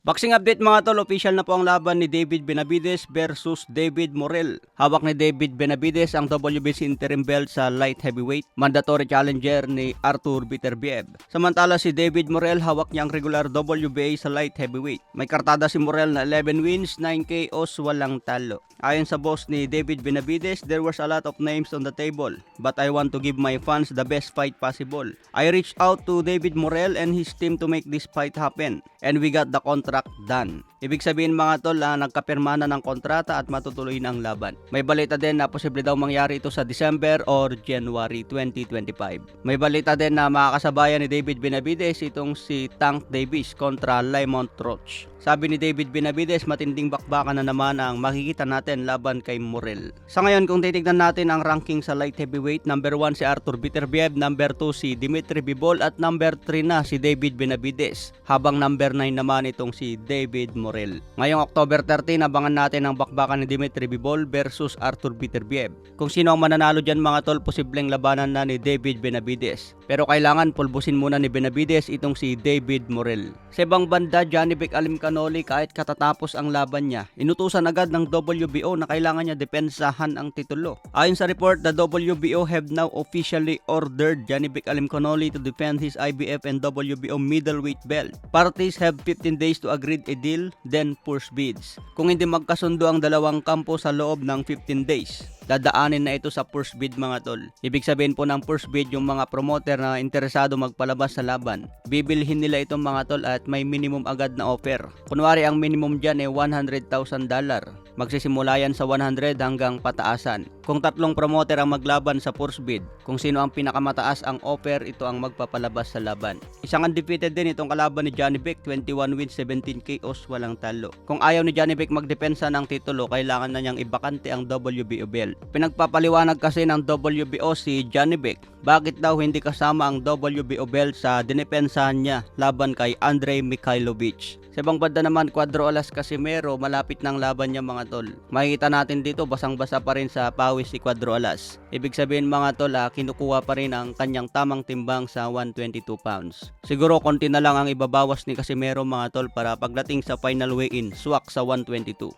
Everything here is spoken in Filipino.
Boxing update mga tol, official na po ang laban ni David Benavides versus David Morrell. Hawak ni David Benavides ang WBC interim belt sa light heavyweight, mandatory challenger ni Artur Beterbiev. Samantala si David Morrell hawak niya ang regular WBA sa light heavyweight. May kartada si Morrell na 11 wins, 9 KOs, walang talo. Ayon sa boss ni David Benavides, there was a lot of names on the table, but I want to give my fans the best fight possible. I reached out to David Morrell and his team to make this fight happen, and we got the contract done. Ibig sabihin mga tol, nagkapirma na ng kontrata at matutuloy na ang laban. May balita din na posible daw mangyari ito sa December or January 2025. May balita din na makakasabayan ni David Benavides itong si Tank Davis kontra Lamont Roach. Sabi ni David Benavides, matinding bakbakan na naman ang makikita natin laban kay Morrell. Sa ngayon, kung titignan natin ang ranking sa light heavyweight, number 1 si Artur Beterbiev, number 2 si Dimitri Bivol at number 3 na si David Benavides. Habang number 9 naman itong si David Morrell. Ngayong October 13, abangan natin ang bakbakan ni Dimitri Bivol versus Artur Beterbiev. Kung sino ang mananalo dyan mga tol, posibleng labanan na ni David Benavides. Pero kailangan pulbusin muna ni Benavides itong si David Morrell. Sa ibang banda, Janibek Alimkhanuly kahit katatapos ang laban niya, inutusan agad ng WBO na kailangan niya depensahan ang titulo. Ayon sa report, the WBO have now officially ordered Janibek Alimkhanuly to defend his IBF and WBO middleweight belt. Parties have 15 days to agree a deal, then push bids. Kung hindi magkasundo ang dalawang kampo sa loob ng 15 days, dadaanin na ito sa first bid mga tol. Ibig sabihin po ng first bid, yung mga promoter na interesado magpalabas sa laban, bibilhin nila itong mga tol at may minimum agad na offer. Kunwari ang minimum dyan ay $100,000. Magsisimula yan sa 100 hanggang pataasan. Kung tatlong promoter ang maglaban sa first bid, kung sino ang pinakamataas ang offer, ito ang magpapalabas sa laban. Isang undefeated din itong kalaban ni Janibek, 21 wins, 17 KOs, walang talo. Kung ayaw ni Janibek magdepensa ng titulo, kailangan na niyang ibakante ang WBO belt. Pinagpapaliwanag kasi ng WBO si Janibek, bakit daw hindi kasama ang WBO belt sa dinepensahan niya laban kay Andrei Mikhailovich. Sa ibang banda naman, Cuadro Alas Casimero, malapit ng laban niya mga tol. Makikita natin dito, basang-basa pa rin sa pawis si Cuadro Alas. Ibig sabihin mga tol, kinukuha pa rin ang kanyang tamang timbang sa 122 pounds. Siguro konti na lang ang ibabawas ni Casimero mga tol para pagdating sa final weigh-in, swak sa 122.